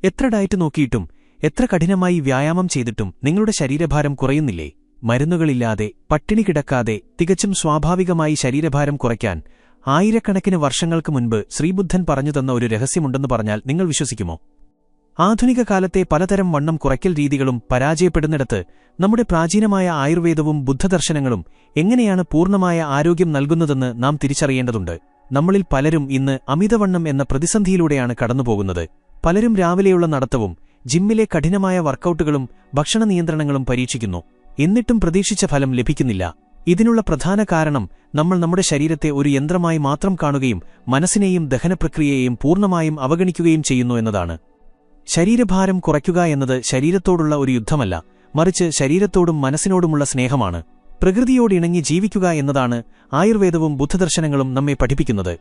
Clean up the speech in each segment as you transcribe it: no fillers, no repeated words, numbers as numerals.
എത്ര ഡയറ്റ് നോക്കിയിട്ടും എത്ര കഠിനമായി വ്യായാമം ചെയ്തിട്ടും നിങ്ങളുടെ ശരീരഭാരം കുറയുന്നില്ലേ? മരുന്നുകളില്ലാതെ പട്ടിണി കിടക്കാതെ തികച്ചും സ്വാഭാവികമായി ശരീരഭാരം കുറയ്ക്കാൻ ആയിരക്കണക്കിന് വർഷങ്ങൾക്ക് മുൻപ് ശ്രീബുദ്ധൻ പറഞ്ഞുതന്ന ഒരു രഹസ്യമുണ്ടെന്ന് പറഞ്ഞാൽ നിങ്ങൾ വിശ്വസിക്കുമോ? ആധുനിക കാലത്തെ പലതരം വണ്ണം കുറയ്ക്കൽ രീതികളും പരാജയപ്പെടുന്നിടത്ത് നമ്മുടെ പ്രാചീനമായ ആയുർവേദവും ബുദ്ധദർശനങ്ങളും എങ്ങനെയാണ് പൂർണ്ണമായ ആരോഗ്യം നൽകുന്നതെന്ന് നാം തിരിച്ചറിയേണ്ടതുണ്ട്. നമ്മളിൽ പലരും ഇന്ന് അമിതവണ്ണം എന്ന പ്രതിസന്ധിയിലൂടെയാണ് കടന്നുപോകുന്നത്. പലരും രാവിലെയുള്ള നടത്തവും ജിമ്മിലെ കഠിനമായ വർക്കൌട്ടുകളും ഭക്ഷണ നിയന്ത്രണങ്ങളും പരീക്ഷിക്കുന്നു. എന്നിട്ടും പ്രതീക്ഷിച്ച ഫലം ലഭിക്കുന്നില്ല. ഇതിനുള്ള പ്രധാന കാരണം നമ്മൾ നമ്മുടെ ശരീരത്തെ ഒരു യന്ത്രമായി മാത്രം കാണുകയും മനസ്സിനെയും ദഹനപ്രക്രിയയെയും പൂർണ്ണമായും അവഗണിക്കുകയും ചെയ്യുന്നു എന്നതാണ്. ശരീരഭാരം കുറയ്ക്കുക എന്നത് ശരീരത്തോടുള്ള ഒരു യുദ്ധമല്ല, മറിച്ച് ശരീരത്തോടും മനസ്സിനോടുമുള്ള സ്നേഹമാണ്. പ്രകൃതിയോടിണങ്ങി ജീവിക്കുക എന്നതാണ് ആയുർവേദവും ബുദ്ധദർശനങ്ങളും നമ്മെ പഠിപ്പിക്കുന്നത്.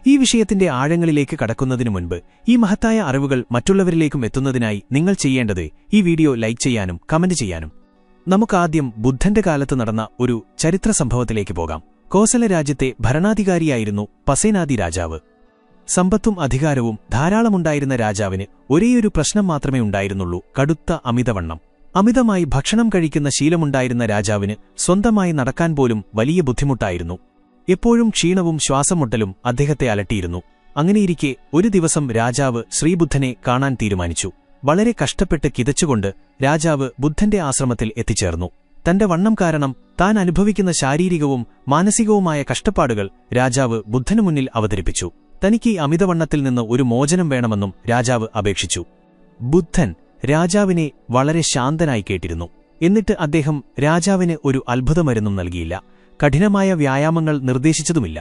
ഈ വിഷയത്തിന്റെ ആഴങ്ങളിലേക്ക് കടക്കുന്നതിനു മുൻപ് ഈ മഹത്തായ അറിവുകൾ മറ്റുള്ളവരിലേക്കും എത്തുന്നതിനായി നിങ്ങൾ ചെയ്യേണ്ടത് ഈ വീഡിയോ ലൈക്ക് ചെയ്യാനും കമന്റ് ചെയ്യാനും. നമുക്കാദ്യം ബുദ്ധന്റെ കാലത്ത് നടന്ന ഒരു ചരിത്ര സംഭവത്തിലേക്ക് പോകാം. കോസല രാജ്യത്തെ ഭരണാധികാരിയായിരുന്നു പസേനാദി രാജാവ്. സമ്പത്തും അധികാരവും ധാരാളമുണ്ടായിരുന്ന രാജാവിന് ഒരേയൊരു പ്രശ്നം മാത്രമേ ഉണ്ടായിരുന്നുള്ളൂ: കടുത്ത അമിതവണ്ണം. അമിതമായി ഭക്ഷണം കഴിക്കുന്ന ശീലമുണ്ടായിരുന്ന രാജാവിന് സ്വന്തമായി നടക്കാൻ പോലും വലിയ ബുദ്ധിമുട്ടായിരുന്നു. എപ്പോഴും ക്ഷീണവും ശ്വാസമുട്ടലും അദ്ദേഹത്തെ അലട്ടിയിരുന്നു. അങ്ങനെയിരിക്കെ ഒരു ദിവസം രാജാവ് ശ്രീബുദ്ധനെ കാണാൻ തീരുമാനിച്ചു. വളരെ കഷ്ടപ്പെട്ട് കിതച്ചുകൊണ്ട് രാജാവ് ബുദ്ധന്റെ ആശ്രമത്തിൽ എത്തിച്ചേർന്നു. തന്റെ വണ്ണം കാരണം താൻ അനുഭവിക്കുന്ന ശാരീരികവും മാനസികവുമായ കഷ്ടപ്പാടുകൾ രാജാവ് ബുദ്ധനു മുന്നിൽ അവതരിപ്പിച്ചു. തനിക്ക് അമിതവണ്ണത്തിൽ നിന്ന് ഒരു മോചനം വേണമെന്നും രാജാവ് അപേക്ഷിച്ചു. ബുദ്ധൻ രാജാവിനെ വളരെ ശാന്തനായി കേട്ടിരുന്നു. എന്നിട്ട് അദ്ദേഹം രാജാവിന് ഒരു അത്ഭുതമരുന്നും നൽകിയില്ല, കഠിനമായ വ്യായാമങ്ങൾ നിർദ്ദേശിച്ചതുമില്ല.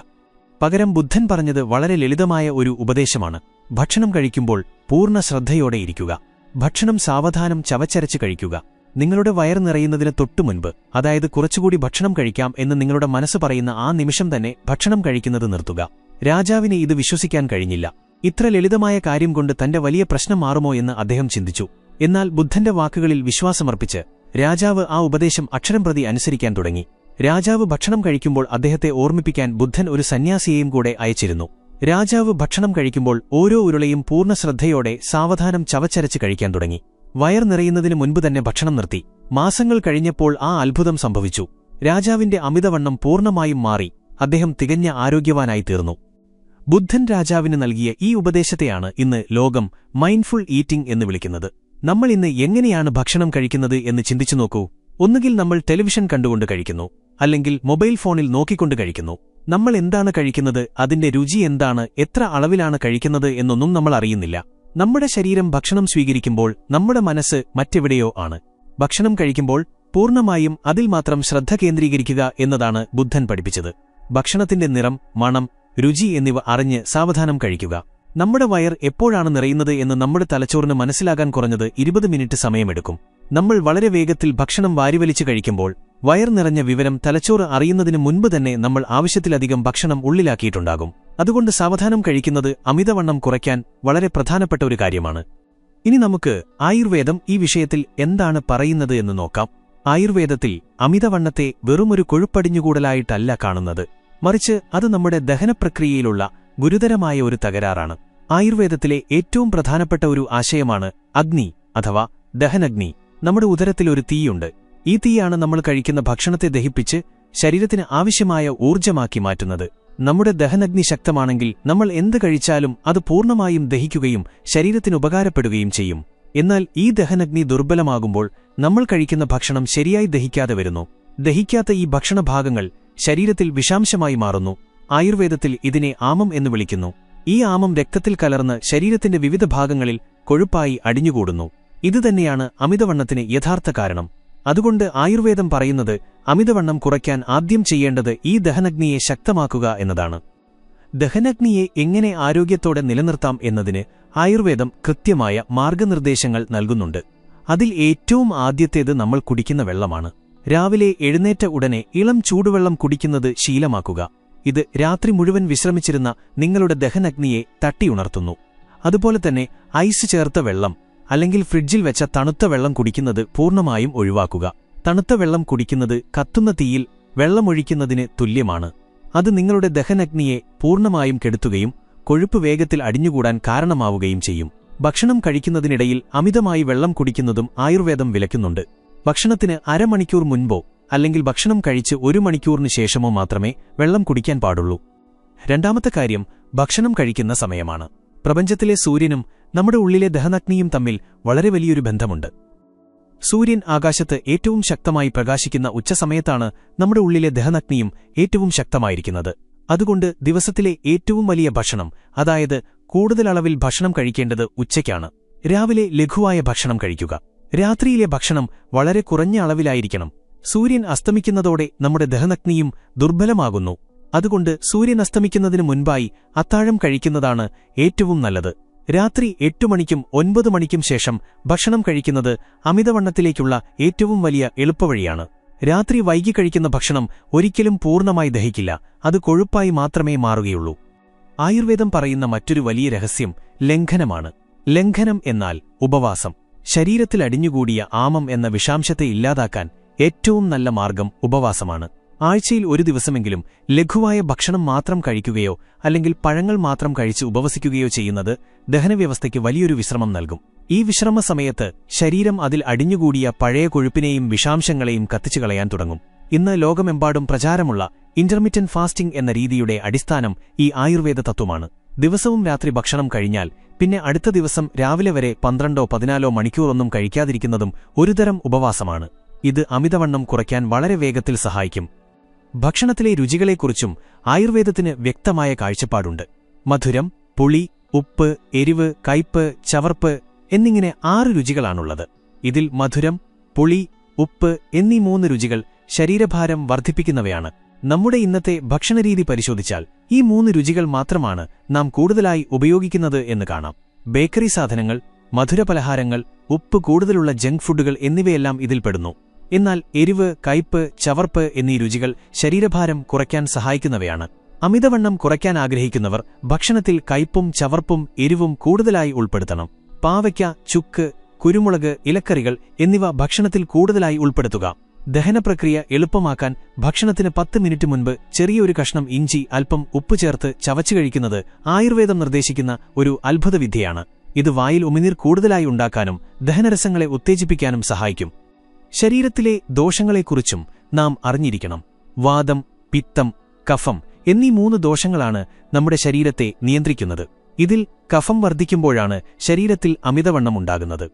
പകരം ബുദ്ധൻ പറഞ്ഞത് വളരെ ലളിതമായ ഒരു ഉപദേശമാണ്: ഭക്ഷണം കഴിക്കുമ്പോൾ പൂർണ്ണ ശ്രദ്ധയോടെ ഇരിക്കുക. ഭക്ഷണം സാവധാനം ചവച്ചരച്ച് കഴിക്കുക. നിങ്ങളുടെ വയർ നിറയുന്നതിന് തൊട്ടുമുൻപ്, അതായത് കുറച്ചുകൂടി ഭക്ഷണം കഴിക്കാം എന്ന് നിങ്ങളുടെ മനസ്സ് പറയുന്ന ആ നിമിഷം തന്നെ ഭക്ഷണം കഴിക്കുന്നത് നിർത്തുക. രാജാവിന് ഇത് വിശ്വസിക്കാൻ കഴിഞ്ഞില്ല. ഇത്ര ലളിതമായ കാര്യം കൊണ്ട് തന്റെ വലിയ പ്രശ്നം മാറുമോ എന്ന് അദ്ദേഹം ചിന്തിച്ചു. എന്നാൽ ബുദ്ധന്റെ വാക്കുകളിൽ വിശ്വാസമർപ്പിച്ച് രാജാവ് ആ ഉപദേശം അക്ഷരം പ്രതി അനുസരിക്കാൻ തുടങ്ങി. രാജാവ് ഭക്ഷണം കഴിക്കുമ്പോൾ അദ്ദേഹത്തെ ഓർമ്മിപ്പിക്കാൻ ബുദ്ധൻ ഒരു സന്യാസിയെയും കൂടെ അയച്ചിരുന്നു. രാജാവ് ഭക്ഷണം കഴിക്കുമ്പോൾ ഓരോ ഉരുളയും പൂർണ്ണ ശ്രദ്ധയോടെ സാവധാനം ചവച്ചരച്ച് കഴിക്കാൻ തുടങ്ങി. വയർ നിറയുന്നതിന് മുൻപ് തന്നെ ഭക്ഷണം നിർത്തി. മാസങ്ങൾ കഴിഞ്ഞപ്പോൾ ആ അത്ഭുതം സംഭവിച്ചു. രാജാവിന്റെ അമിതവണ്ണം പൂർണ്ണമായും മാറി. അദ്ദേഹം തികഞ്ഞ ആരോഗ്യവാനായി തീർന്നു. ബുദ്ധൻ രാജാവിന് നൽകിയ ഈ ഉപദേശത്തെയാണ് ഇന്ന് ലോകം മൈൻഡ്ഫുൾ ഈറ്റിംഗ് എന്ന് വിളിക്കുന്നത്. നമ്മൾ ഇന്ന് എങ്ങനെയാണ് ഭക്ഷണം കഴിക്കുന്നത് എന്ന് ചിന്തിച്ചു നോക്കൂ. ഒന്നുകിൽ നമ്മൾ ടെലിവിഷൻ കണ്ടുകൊണ്ട് കഴിക്കുന്നു, അല്ലെങ്കിൽ മൊബൈൽ ഫോണിൽ നോക്കിക്കൊണ്ട് കഴിക്കുന്നു. നമ്മൾ എന്താണ് കഴിക്കുന്നത്, അതിന്റെ രുചി എന്താണ്, എത്ര അളവിലാണ് കഴിക്കുന്നത് എന്നൊന്നും നമ്മൾ അറിയുന്നില്ല. നമ്മുടെ ശരീരം ഭക്ഷണം സ്വീകരിക്കുമ്പോൾ നമ്മുടെ മനസ്സ് മറ്റെവിടെയോ ആണ്. ഭക്ഷണം കഴിക്കുമ്പോൾ പൂർണ്ണമായും അതിൽ മാത്രം ശ്രദ്ധ കേന്ദ്രീകരിക്കുക എന്നതാണ് ബുദ്ധൻ പഠിപ്പിച്ചത്. ഭക്ഷണത്തിന്റെ നിറം, മണം, രുചി എന്നിവ അറിഞ്ഞ് സാവധാനം കഴിക്കുക. നമ്മുടെ വയർ എപ്പോഴാണ് നിറയുന്നത് എന്ന് നമ്മുടെ തലച്ചോറിന് മനസ്സിലാകാൻ കുറഞ്ഞത് 20 മിനിറ്റ് സമയമെടുക്കും. നമ്മൾ വളരെ വേഗത്തിൽ ഭക്ഷണം വാരിവലിച്ച് കഴിക്കുമ്പോൾ വയർ നിറഞ്ഞ വിവരം തലച്ചോറ് അറിയുന്നതിന് മുൻപ് തന്നെ നമ്മൾ ആവശ്യത്തിലധികം ഭക്ഷണം ഉള്ളിലാക്കിയിട്ടുണ്ടാകും. അതുകൊണ്ട് സാവധാനം കഴിക്കുന്നത് അമിതവണ്ണം കുറയ്ക്കാൻ വളരെ പ്രധാനപ്പെട്ട ഒരു കാര്യമാണ്. ഇനി നമുക്ക് ആയുർവേദം ഈ വിഷയത്തിൽ എന്താണ് പറയുന്നത് എന്ന് നോക്കാം. ആയുർവേദത്തിൽ അമിതവണ്ണത്തെ വെറുമൊരു കൊഴുപ്പടിഞ്ഞുകൂടലായിട്ടല്ല കാണുന്നത്, മറിച്ച് അത് നമ്മുടെ ദഹനപ്രക്രിയയിലുള്ള ഗുരുതരമായ ഒരു തകരാറാണ്. ആയുർവേദത്തിലെ ഏറ്റവും പ്രധാനപ്പെട്ട ഒരു ആശയമാണ് അഗ്നി അഥവാ ദഹനഗ്നി. നമ്മുടെ ഉദരത്തിൽ ഒരു തീയുണ്ട്. ഈ തീയാണ് നമ്മൾ കഴിക്കുന്ന ഭക്ഷണത്തെ ദഹിപ്പിച്ച് ശരീരത്തിന് ആവശ്യമായ ഊർജ്ജമാക്കി മാറ്റുന്നത്. നമ്മുടെ ദഹനഗ്നി ശക്തമാണെങ്കിൽ നമ്മൾ എന്ത് കഴിച്ചാലും അത് പൂർണ്ണമായും ദഹിക്കുകയും ശരീരത്തിന് ഉപകാരപ്പെടുകയും ചെയ്യും. എന്നാൽ ഈ ദഹനഗ്നി ദുർബലമാകുമ്പോൾ നമ്മൾ കഴിക്കുന്ന ഭക്ഷണം ശരിയായി ദഹിക്കാതെ വരുന്നു. ദഹിക്കാത്ത ഈ ഭക്ഷണഭാഗങ്ങൾ ശരീരത്തിൽ വിഷാംശമായി മാറുന്നു. ആയുർവേദത്തിൽ ഇതിനെ ആമം എന്ന് വിളിക്കുന്നു. ഈ ആമം രക്തത്തിൽ കലർന്ന് ശരീരത്തിന്റെ വിവിധ ഭാഗങ്ങളിൽ കൊഴുപ്പായി അടിഞ്ഞുകൂടുന്നു. ഇതുതന്നെയാണ് അമിതവണ്ണത്തിന് യഥാർത്ഥ കാരണം. അതുകൊണ്ട് ആയുർവേദം പറയുന്നത് അമിതവണ്ണം കുറയ്ക്കാൻ ആദ്യം ചെയ്യേണ്ടത് ഈ ദഹനഗ്നിയെ ശക്തമാക്കുക എന്നതാണ്. ദഹനഗ്നിയെ എങ്ങനെ ആരോഗ്യത്തോടെ നിലനിർത്താം എന്നതിന് ആയുർവേദം കൃത്യമായ മാർഗനിർദ്ദേശങ്ങൾ നൽകുന്നുണ്ട്. അതിൽ ഏറ്റവും ആദ്യത്തേത് നമ്മൾ കുടിക്കുന്ന വെള്ളമാണ്. രാവിലെ എഴുന്നേറ്റ ഉടനെ ഇളം ചൂടുവെള്ളം കുടിക്കുന്നത് ശീലമാക്കുക. ഇത് രാത്രി മുഴുവൻ വിശ്രമിച്ചിരുന്ന നിങ്ങളുടെ ദഹനഗ്നിയെ തട്ടിയുണർത്തുന്നു. അതുപോലെ തന്നെ ഐസ് ചേർത്ത വെള്ളം അല്ലെങ്കിൽ ഫ്രിഡ്ജിൽ വെച്ച തണുത്ത വെള്ളം കുടിക്കുന്നത് പൂർണ്ണമായും ഒഴിവാക്കുക. തണുത്ത വെള്ളം കുടിക്കുന്നത് കത്തുന്ന തീയിൽ വെള്ളമൊഴിക്കുന്നതിന് തുല്യമാണ്. അത് നിങ്ങളുടെ ദഹനഗ്നിയെ പൂർണ്ണമായും കെടുത്തുകയും കൊഴുപ്പ് വേഗത്തിൽ അടിഞ്ഞുകൂടാൻ കാരണമാവുകയും ചെയ്യും. ഭക്ഷണം കഴിക്കുന്നതിനിടയിൽ അമിതമായി വെള്ളം കുടിക്കുന്നതും ആയുർവേദം വിലക്കുന്നുണ്ട്. ഭക്ഷണത്തിന് അരമണിക്കൂർ മുൻപോ അല്ലെങ്കിൽ ഭക്ഷണം കഴിച്ച് 1 മണിക്കൂറിന് ശേഷമോ മാത്രമേ വെള്ളം കുടിക്കാൻ പാടുള്ളൂ. രണ്ടാമത്തെ കാര്യം ഭക്ഷണം കഴിക്കുന്ന സമയമാണ്. പ്രപഞ്ചത്തിലെ സൂര്യനും നമ്മുടെ ഉള്ളിലെ ദഹനാഗ്നിയും തമ്മിൽ വളരെ വലിയൊരു ബന്ധമുണ്ട്. സൂര്യൻ ആകാശത്ത് ഏറ്റവും ശക്തമായി പ്രകാശിക്കുന്ന ഉച്ചസമയത്താണ് നമ്മുടെ ഉള്ളിലെ ദഹനാഗ്നിയും ഏറ്റവും ശക്തമായിരിക്കുന്നത്. അതുകൊണ്ട് ദിവസത്തിലെ ഏറ്റവും വലിയ ഭക്ഷണം, അതായത് കൂടുതൽ അളവിൽ ഭക്ഷണം കഴിക്കേണ്ടത് ഉച്ചയ്ക്കാണ്. രാവിലെ ലഘുവായ ഭക്ഷണം കഴിക്കുക. രാത്രിയിലെ ഭക്ഷണം വളരെ കുറഞ്ഞ അളവിലായിരിക്കണം. സൂര്യൻ അസ്തമിക്കുന്നതോടെ നമ്മുടെ ദഹനാഗ്നിയും ദുർബലമാകുന്നു. അതുകൊണ്ട് സൂര്യൻ അസ്തമിക്കുന്നതിനു മുൻപായി അത്താഴം കഴിക്കുന്നതാണ് ഏറ്റവും നല്ലത്. രാത്രി 8 മണിക്കും 9 മണിക്കും ശേഷം ഭക്ഷണം കഴിക്കുന്നത് അമിതവണ്ണത്തിലേക്കുള്ള ഏറ്റവും വലിയ എളുപ്പവഴിയാണ്. രാത്രി വൈകി കഴിക്കുന്ന ഭക്ഷണം ഒരിക്കലും പൂർണ്ണമായി ദഹിക്കില്ല, അത് കൊഴുപ്പായി മാത്രമേ മാറുകയുള്ളൂ. ആയുർവേദം പറയുന്ന മറ്റൊരു വലിയ രഹസ്യം ലംഘനമാണ്. ലംഘനം എന്നാൽ ഉപവാസം. ശരീരത്തിൽ അടിഞ്ഞുകൂടിയ ആമം എന്ന വിഷാംശത്തെ ഇല്ലാതാക്കാൻ ഏറ്റവും നല്ല മാർഗം ഉപവാസമാണ്. ആഴ്ചയിൽ 1 ദിവസമെങ്കിലും ലഘുവായ ഭക്ഷണം മാത്രം കഴിക്കുകയോ അല്ലെങ്കിൽ പഴങ്ങൾ മാത്രം കഴിച്ച് ഉപവസിക്കുകയോ ചെയ്യുന്നത് ദഹനവ്യവസ്ഥയ്ക്ക് വലിയൊരു വിശ്രമം നൽകും. ഈ വിശ്രമ സമയത്ത് ശരീരം അതിൽ അടിഞ്ഞുകൂടിയ പഴയ കൊഴുപ്പിനെയും വിഷാംശങ്ങളെയും കത്തിച്ചുകളയാൻ തുടങ്ങും. ഇന്ന് ലോകമെമ്പാടും പ്രചാരമുള്ള ഇന്റർമിറ്റന്റ് ഫാസ്റ്റിംഗ് എന്ന രീതിയുടെ അടിസ്ഥാനം ഈ ആയുർവേദ തത്വമാണ്. ദിവസവും രാത്രി ഭക്ഷണം കഴിഞ്ഞാൽ പിന്നെ അടുത്ത ദിവസം രാവിലെ വരെ 12-14 മണിക്കൂറൊന്നും കഴിക്കാതിരിക്കുന്നതും ഒരുതരം ഉപവാസമാണ്. ഇത് അമിതവണ്ണം കുറയ്ക്കാൻ വളരെ വേഗത്തിൽ സഹായിക്കും. ഭക്ഷണത്തിലെ രുചികളെക്കുറിച്ചും ആയുർവേദത്തിന് വ്യക്തമായ കാഴ്ചപ്പാടുണ്ട്. മധുരം, പുളി, ഉപ്പ്, എരിവ്, കയ്പ്, ചവർപ്പ് എന്നിങ്ങനെ 6 രുചികളാണുള്ളത്. ഇതിൽ മധുരം, പുളി, ഉപ്പ് എന്നീ 3 രുചികൾ ശരീരഭാരം വർദ്ധിപ്പിക്കുന്നവയാണ്. നമ്മുടെ ഇന്നത്തെ ഭക്ഷണരീതി പരിശോധിച്ചാൽ ഈ 3 രുചികൾ മാത്രമാണ് നാം കൂടുതലായി ഉപയോഗിക്കുന്നത് എന്ന് കാണാം. ബേക്കറി സാധനങ്ങൾ, മധുരപലഹാരങ്ങൾ, ഉപ്പ് കൂടുതലുള്ള ജങ്ക് ഫുഡുകൾ എന്നിവയെല്ലാം ഇതിൽപ്പെടുന്നു. എന്നാൽ എരിവ്, കയ്പ്, ചവർപ്പ് എന്നീ രുചികൾ ശരീരഭാരം കുറയ്ക്കാൻ സഹായിക്കുന്നവയാണ്. അമിതവണ്ണം കുറയ്ക്കാൻ ആഗ്രഹിക്കുന്നവർ ഭക്ഷണത്തിൽ കയ്പും ചവർപ്പും എരിവും കൂടുതലായി ഉൾപ്പെടുത്തണം. പാവയ്ക്ക, ചുക്ക്, കുരുമുളക്, ഇലക്കറികൾ എന്നിവ ഭക്ഷണത്തിൽ കൂടുതലായി ഉൾപ്പെടുത്തുക. ദഹനപ്രക്രിയ എളുപ്പമാക്കാൻ ഭക്ഷണത്തിന് 10 മിനിറ്റ് മുൻപ് ചെറിയൊരു കഷ്ണം ഇഞ്ചി അല്പം ഉപ്പ് ചേർത്ത് ചവച്ചു കഴിക്കുന്നത് ആയുർവേദം നിർദ്ദേശിക്കുന്ന ഒരു അത്ഭുതവിദ്യയാണ്. ഇത് വായിൽ ഉമിനീർ കൂടുതലായി ഉണ്ടാക്കാനും ദഹനരസങ്ങളെ ഉത്തേജിപ്പിക്കാനും സഹായിക്കും. ശരീരത്തിലെ ദോഷങ്ങളെക്കുറിച്ചും നാം അറിഞ്ഞിരിക്കണം. വാതം, പിത്തം, കഫം എന്നീ 3 ദോഷങ്ങളാണ് നമ്മുടെ ശരീരത്തെ നിയന്ത്രിക്കുന്നത്. ഇതിൽ കഫം വർദ്ധിക്കുമ്പോഴാണ് ശരീരത്തിൽ അമിതവണ്ണമുണ്ടാകുന്നത്.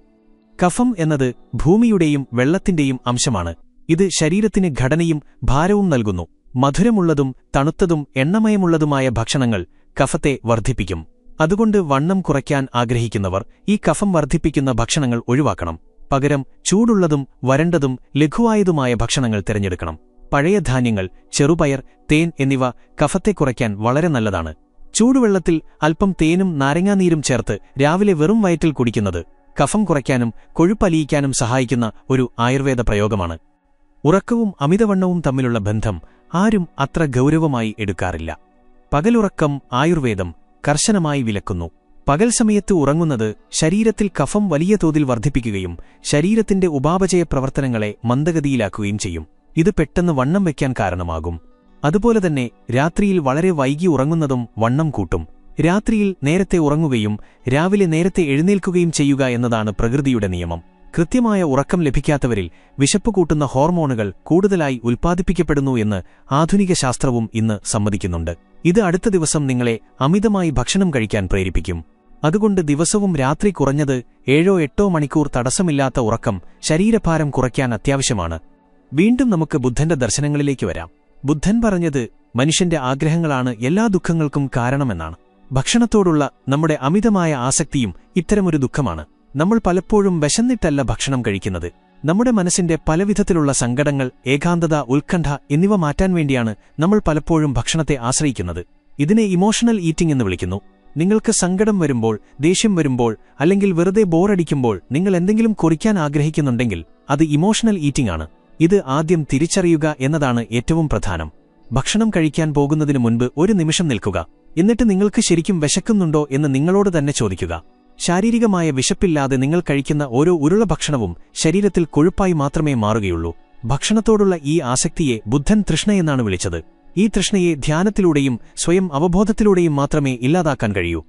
കഫം എന്നത് ഭൂമിയുടെയും വെള്ളത്തിന്റെയും അംശമാണ്. ഇത് ശരീരത്തിന് ഘടനയും ഭാരവും നൽകുന്നു. മധുരമുള്ളതും തണുത്തതും എണ്ണമയമുള്ളതുമായ ഭക്ഷണങ്ങൾ കഫത്തെ വർദ്ധിപ്പിക്കും. അതുകൊണ്ട് വണ്ണം കുറയ്ക്കാൻ ആഗ്രഹിക്കുന്നവർ ഈ കഫം വർദ്ധിപ്പിക്കുന്ന ഭക്ഷണങ്ങൾ ഒഴിവാക്കണം. പകരം ചൂടുള്ളതും വരണ്ടതും ലഘുവായതുമായ ഭക്ഷണങ്ങൾ തിരഞ്ഞെടുക്കണം. പഴയ ധാന്യങ്ങൾ, ചെറുപയർ, തേൻ എന്നിവ കഫത്തെ കുറയ്ക്കാൻ വളരെ നല്ലതാണ്. ചൂടുവെള്ളത്തിൽ അല്പം തേനും നാരങ്ങാനീരും ചേർത്ത് രാവിലെ വെറും വയറ്റിൽ കുടിക്കുന്നത് കഫം കുറയ്ക്കാനും കൊഴുപ്പലിയിക്കാനും സഹായിക്കുന്ന ഒരു ആയുർവേദ പ്രയോഗമാണ്. ഉറക്കവും അമിതവണ്ണവും തമ്മിലുള്ള ബന്ധം ആരും അത്ര ഗൗരവമായി എടുക്കാറില്ല. പകലുറക്കം ആയുർവേദം കർശനമായി വിലക്കുന്നു. പകൽ സമയത്ത് ഉറങ്ങുന്നത് ശരീരത്തിൽ കഫം വലിയ തോതിൽ വർദ്ധിപ്പിക്കുകയും ശരീരത്തിന്റെ ഉപാപചയ പ്രവർത്തനങ്ങളെ മന്ദഗതിയിലാക്കുകയും ചെയ്യും. ഇത് പെട്ടെന്ന് വണ്ണം വയ്ക്കാൻ കാരണമാകും. അതുപോലെ തന്നെ രാത്രിയിൽ വളരെ വൈകി ഉറങ്ങുന്നതും വണ്ണം കൂട്ടും. രാത്രിയിൽ നേരത്തെ ഉറങ്ങുകയും രാവിലെ നേരത്തെ എഴുന്നേൽക്കുകയും ചെയ്യുക എന്നതാണ് പ്രകൃതിയുടെ നിയമം. കൃത്യമായ ഉറക്കം ലഭിക്കാത്തവരിൽ വിശപ്പ് കൂട്ടുന്ന ഹോർമോണുകൾ കൂടുതലായി ഉൽപ്പാദിപ്പിക്കപ്പെടുന്നു എന്ന് ആധുനിക ശാസ്ത്രവും ഇന്ന് സമ്മതിക്കുന്നുണ്ട്. ഇത് അടുത്ത ദിവസം നിങ്ങളെ അമിതമായി ഭക്ഷണം കഴിക്കാൻ പ്രേരിപ്പിക്കും. അതുകൊണ്ട് ദിവസവും രാത്രി കുറഞ്ഞത് 7-8 മണിക്കൂർ തടസ്സമില്ലാത്ത ഉറക്കം ശരീരഭാരം കുറയ്ക്കാൻ അത്യാവശ്യമാണ്. വീണ്ടും നമുക്ക് ബുദ്ധന്റെ ദർശനങ്ങളിലേക്ക് വരാം. ബുദ്ധൻ പറഞ്ഞത് മനുഷ്യന്റെ ആഗ്രഹങ്ങളാണ് എല്ലാ ദുഃഖങ്ങൾക്കും കാരണമെന്നാണ്. ഭക്ഷണത്തോടുള്ള നമ്മുടെ അമിതമായ ആസക്തിയും ഇത്തരമൊരു ദുഃഖമാണ്. നമ്മൾ പലപ്പോഴും വിശന്നിട്ടല്ല ഭക്ഷണം കഴിക്കുന്നത്. നമ്മുടെ മനസ്സിന്റെ പലവിധത്തിലുള്ള സങ്കടങ്ങൾ, ഏകാന്തത, ഉത്കണ്ഠ എന്നിവ മാറ്റാൻ വേണ്ടിയാണ് നമ്മൾ പലപ്പോഴും ഭക്ഷണത്തെ ആശ്രയിക്കുന്നത്. ഇതിനെ ഇമോഷണൽ ഈറ്റിംഗ് എന്ന് വിളിക്കുന്നു. നിങ്ങൾക്ക് സങ്കടം വരുമ്പോൾ, ദേഷ്യം വരുമ്പോൾ അല്ലെങ്കിൽ വെറുതെ ബോറടിക്കുമ്പോൾ നിങ്ങൾ എന്തെങ്കിലും കുറിക്കാൻ ആഗ്രഹിക്കുന്നുണ്ടെങ്കിൽ അത് ഇമോഷണൽ ഈറ്റിംഗ് ആണ്. ഇത് ആദ്യം തിരിച്ചറിയുക എന്നതാണ് ഏറ്റവും പ്രധാനം. ഭക്ഷണം കഴിക്കാൻ പോകുന്നതിനു മുൻപ് ഒരു നിമിഷം നിൽക്കുക. എന്നിട്ട് നിങ്ങൾക്ക് ശരിക്കും വിശക്കുന്നുണ്ടോ എന്ന് നിങ്ങളോട് തന്നെ ചോദിക്കുക. ശാരീരികമായ വിശപ്പില്ലാതെ നിങ്ങൾ കഴിക്കുന്ന ഓരോ ഉരുള ഭക്ഷണവും ശരീരത്തിൽ കൊഴുപ്പായി മാത്രമേ മാറുകയുള്ളൂ. ഭക്ഷണത്തോടുള്ള ഈ ആസക്തിയെ ബുദ്ധൻ തൃഷ്ണയെന്നാണ് വിളിച്ചത്. ഈ തൃഷ്ണയെ ധ്യാനത്തിലൂടെയും സ്വയം അവബോധത്തിലൂടെയും മാത്രമേ ഇല്ലാതാക്കാൻ കഴിയൂ.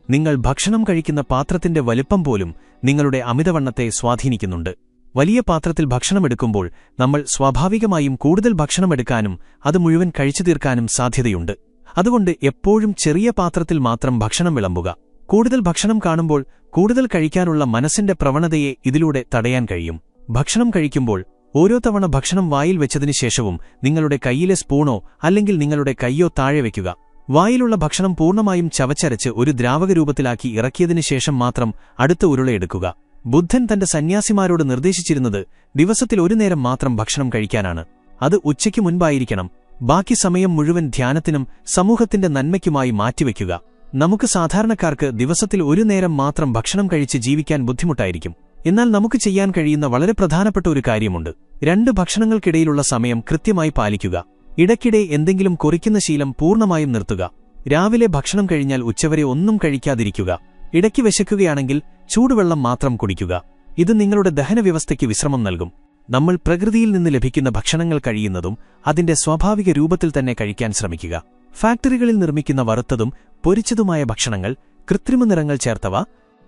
നിങ്ങൾ ഭക്ഷണം കഴിക്കുന്ന പാത്രത്തിന്റെ വലുപ്പം പോലും നിങ്ങളുടെ അമിതവണ്ണത്തെ സ്വാധീനിക്കുന്നുണ്ട്. വലിയ പാത്രത്തിൽ ഭക്ഷണമെടുക്കുമ്പോൾ നമ്മൾ സ്വാഭാവികമായും കൂടുതൽ ഭക്ഷണമെടുക്കാനും അത് മുഴുവൻ കഴിച്ചു തീർക്കാനും സാധ്യതയുണ്ട്. അതുകൊണ്ട് എപ്പോഴും ചെറിയ പാത്രത്തിൽ മാത്രം ഭക്ഷണം വിളമ്പുക. കൂടുതൽ ഭക്ഷണം കാണുമ്പോൾ കൂടുതൽ കഴിക്കാനുള്ള മനസ്സിന്റെ പ്രവണതയെ ഇതിലൂടെ തടയാൻ കഴിയും. ഭക്ഷണം കഴിക്കുമ്പോൾ ഓരോ തവണ ഭക്ഷണം വായിൽ വെച്ചതിനു ശേഷവും നിങ്ങളുടെ കൈയിലെ സ്പൂണോ അല്ലെങ്കിൽ നിങ്ങളുടെ കൈയോ താഴെ വയ്ക്കുക. വായിലുള്ള ഭക്ഷണം പൂർണ്ണമായും ചവച്ചരച്ച് ഒരു ദ്രാവകരൂപത്തിലാക്കി ഇറക്കിയതിനു ശേഷം മാത്രം അടുത്ത ഉരുളയെടുക്കുക. ബുദ്ധൻ തന്റെ സന്യാസിമാരോട് നിർദ്ദേശിച്ചിരുന്നത് ദിവസത്തിൽ ഒരു നേരം മാത്രം ഭക്ഷണം കഴിക്കാനാണ്. അത് ഉച്ചയ്ക്ക് മുൻപായിരിക്കണം. ബാക്കി സമയം മുഴുവൻ ധ്യാനത്തിനും സമൂഹത്തിന്റെ നന്മയ്ക്കുമായി മാറ്റിവെക്കുക. നമുക്ക് സാധാരണക്കാർക്ക് ദിവസത്തിൽ ഒരു നേരം മാത്രം ഭക്ഷണം കഴിച്ച് ജീവിക്കാൻ ബുദ്ധിമുട്ടായിരിക്കും. എന്നാൽ നമുക്ക് ചെയ്യാൻ കഴിയുന്ന വളരെ പ്രധാനപ്പെട്ട ഒരു കാര്യമുണ്ട്. 2 ഭക്ഷണങ്ങൾക്കിടയിലുള്ള സമയം കൃത്യമായി പാലിക്കുക. ഇടയ്ക്കിടെ എന്തെങ്കിലും കൊറിക്കുന്ന ശീലം പൂർണ്ണമായും നിർത്തുക. രാവിലെ ഭക്ഷണം കഴിഞ്ഞാൽ ഉച്ചവരെ ഒന്നും കഴിക്കാതിരിക്കുക. ഇടയ്ക്ക് വിശക്കുകയാണെങ്കിൽ ചൂടുവെള്ളം മാത്രം കുടിക്കുക. ഇത് നിങ്ങളുടെ ദഹനവ്യവസ്ഥയ്ക്ക് വിശ്രമം നൽകും. നമ്മൾ പ്രകൃതിയിൽ നിന്ന് ലഭിക്കുന്ന ഭക്ഷണങ്ങൾ കഴിയുന്നതും അതിന്റെ സ്വാഭാവിക രൂപത്തിൽ തന്നെ കഴിക്കാൻ ശ്രമിക്കുക. ഫാക്ടറികളിൽ നിർമ്മിക്കുന്ന വറുത്തതും പൊരിച്ചതുമായ ഭക്ഷണങ്ങൾ, കൃത്രിമ നിറങ്ങൾ ചേർത്തവ,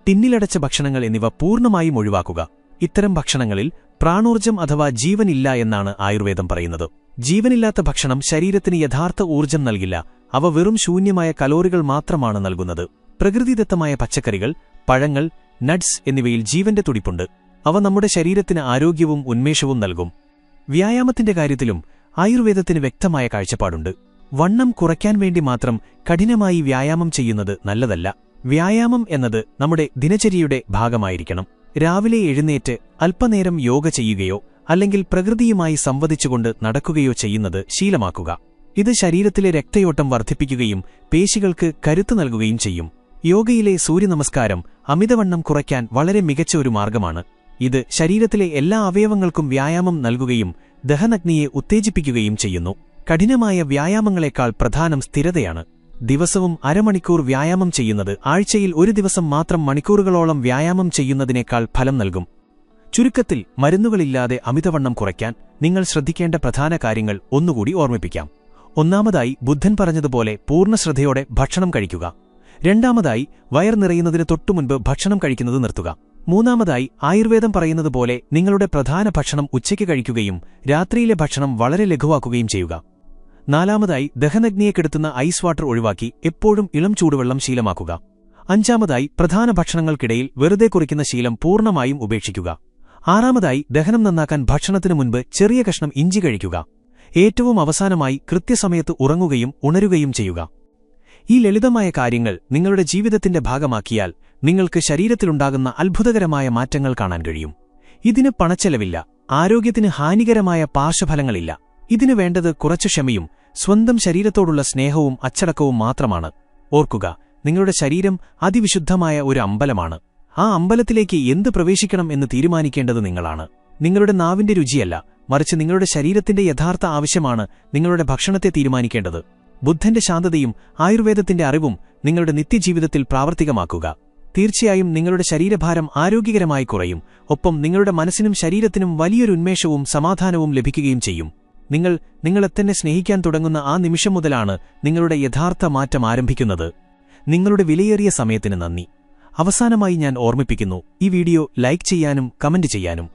ടിന്നിലടച്ച ഭക്ഷണങ്ങൾ എന്നിവ പൂർണ്ണമായും ഒഴിവാക്കുക. ഇത്തരം ഭക്ഷണങ്ങളിൽ പ്രാണോർജ്ജം അഥവാ ജീവനില്ല എന്നാണ് ആയുർവേദം പറയുന്നത്. ജീവനില്ലാത്ത ഭക്ഷണം ശരീരത്തിന് യഥാർത്ഥ ഊർജ്ജം നൽകില്ല. അവ വെറും ശൂന്യമായ കലോറികൾ മാത്രമാണ് നൽകുന്നത്. പ്രകൃതിദത്തമായ പച്ചക്കറികൾ, പഴങ്ങൾ, നട്ട്സ് എന്നിവയിൽ ജീവന്റെ തുടിപ്പുണ്ട്. അവ നമ്മുടെ ശരീരത്തിന് ആരോഗ്യവും ഉന്മേഷവും നൽകും. വ്യായാമത്തിന്റെ കാര്യത്തിലും ആയുർവേദത്തിന് വ്യക്തമായ കാഴ്ചപ്പാടുണ്ട്. വണ്ണം കുറയ്ക്കാൻ വേണ്ടി മാത്രം കഠിനമായി വ്യായാമം ചെയ്യുന്നത് നല്ലതല്ല. വ്യായാമം എന്നത് നമ്മുടെ ദിനചര്യയുടെ ഭാഗമായിരിക്കണം. രാവിലെ എഴുന്നേറ്റ് അല്പനേരം യോഗ ചെയ്യുകയോ അല്ലെങ്കിൽ പ്രകൃതിയുമായി സംവദിച്ചുകൊണ്ട് നടക്കുകയോ ചെയ്യുന്നത് ശീലമാക്കുക. ഇത് ശരീരത്തിലെ രക്തയോട്ടം വർദ്ധിപ്പിക്കുകയും പേശികൾക്ക് കരുത്ത് നൽകുകയും ചെയ്യും. യോഗയിലെ സൂര്യനമസ്കാരം അമിതവണ്ണം കുറയ്ക്കാൻ വളരെ മികച്ച ഒരു മാർഗമാണ്. ഇത് ശരീരത്തിലെ എല്ലാ അവയവങ്ങൾക്കും വ്യായാമം നൽകുകയും ദഹനഗ്നിയെ ഉത്തേജിപ്പിക്കുകയും ചെയ്യുന്നു. കഠിനമായ വ്യായാമങ്ങളെക്കാൾ പ്രധാനം സ്ഥിരതയാണ്. ദിവസവും അരമണിക്കൂർ വ്യായാമം ചെയ്യുന്നത് ആഴ്ചയിൽ ഒരു ദിവസം മാത്രം മണിക്കൂറുകളോളം വ്യായാമം ചെയ്യുന്നതിനേക്കാൾ ഫലം നൽകും. ചുരുക്കത്തിൽ, മരുന്നുകളില്ലാതെ അമിതവണ്ണം കുറയ്ക്കാൻ നിങ്ങൾ ശ്രദ്ധിക്കേണ്ട പ്രധാന കാര്യങ്ങൾ ഒന്നുകൂടി ഓർമ്മിപ്പിക്കാം. ഒന്നാമതായി, ബുദ്ധൻ പറഞ്ഞതുപോലെ പൂർണ്ണ ശ്രദ്ധയോടെ ഭക്ഷണം കഴിക്കുക. രണ്ടാമതായി, വയർ നിറയുന്നതിന് തൊട്ടുമുൻപ് ഭക്ഷണം കഴിക്കുന്നത് നിർത്തുക. മൂന്നാമതായി, ആയുർവേദം പറയുന്നതുപോലെ നിങ്ങളുടെ പ്രധാന ഭക്ഷണം ഉച്ചയ്ക്ക് കഴിക്കുകയും രാത്രിയിലെ ഭക്ഷണം വളരെ ലഘുവാക്കുകയും ചെയ്യുക. നാലാമതായി, ദഹനഗ്നിയെ കെടുത്തുന്ന ഐസ് വാട്ടർ ഒഴിവാക്കി എപ്പോഴും ഇളം ചൂടുവെള്ളം ശീലമാക്കുക. അഞ്ചാമതായി, പ്രധാന ഭക്ഷണങ്ങൾക്കിടയിൽ വെറുതെ കുറിക്കുന്ന ശീലം പൂർണ്ണമായും ഉപേക്ഷിക്കുക. ആറാമതായി, ദഹനം നന്നാക്കാൻ ഭക്ഷണത്തിനു മുൻപ് ചെറിയ കഷ്ണം ഇഞ്ചി കഴിക്കുക. ഏറ്റവും അവസാനമായി, കൃത്യസമയത്ത് ഉറങ്ങുകയും ഉണരുകയും ചെയ്യുക. ഈ ലളിതമായ കാര്യങ്ങൾ നിങ്ങളുടെ ജീവിതത്തിന്റെ ഭാഗമാക്കിയാൽ നിങ്ങൾക്ക് ശരീരത്തിലുണ്ടാകുന്ന അത്ഭുതകരമായ മാറ്റങ്ങൾ കാണാൻ കഴിയും. ഇതിന് പണച്ചെലവില്ല. ആരോഗ്യത്തിന് ഹാനികരമായ പാർശ്വഫലങ്ങളില്ല. ഇതിനു വേണ്ടത് കുറച്ചു ക്ഷമയും സ്വന്തം ശരീരത്തോടുള്ള സ്നേഹവും അച്ചടക്കവും മാത്രമാണ്. ഓർക്കുക, നിങ്ങളുടെ ശരീരം അതിവിശുദ്ധമായ ഒരു അമ്പലമാണ്. ആ അമ്പലത്തിലേക്ക് എന്ത് പ്രവേശിക്കണം എന്ന് തീരുമാനിക്കേണ്ടത് നിങ്ങളാണ്. നിങ്ങളുടെ നാവിന്റെ രുചിയല്ല, മറിച്ച് നിങ്ങളുടെ ശരീരത്തിന്റെ യഥാർത്ഥ ആവശ്യമാണ് നിങ്ങളുടെ ഭക്ഷണത്തെ തീരുമാനിക്കേണ്ടത്. ബുദ്ധന്റെ ശാന്തതയും ആയുർവേദത്തിന്റെ അറിവും നിങ്ങളുടെ നിത്യജീവിതത്തിൽ പ്രാവർത്തികമാക്കുക. തീർച്ചയായും നിങ്ങളുടെ ശരീരഭാരം ആരോഗ്യകരമായി കുറയും. ഒപ്പം നിങ്ങളുടെ മനസ്സിനും ശരീരത്തിനും വലിയൊരു ഉന്മേഷവും സമാധാനവും ലഭിക്കുകയും ചെയ്യും. നിങ്ങളെ തന്നെ സ്നേഹിക്കാൻ തുടങ്ങുന്ന ആ നിമിഷം മുതലാണ് നിങ്ങളുടെ യഥാർത്ഥ മാറ്റം ആരംഭിക്കുന്നത്. നിങ്ങളുടെ വിലയേറിയ സമയത്തിന് നന്ദി. അവസാനമായി ഞാൻ ഓർമ്മിപ്പിക്കുന്നു, ഈ വീഡിയോ ലൈക്ക് ചെയ്യാനും കമന്റ് ചെയ്യാനും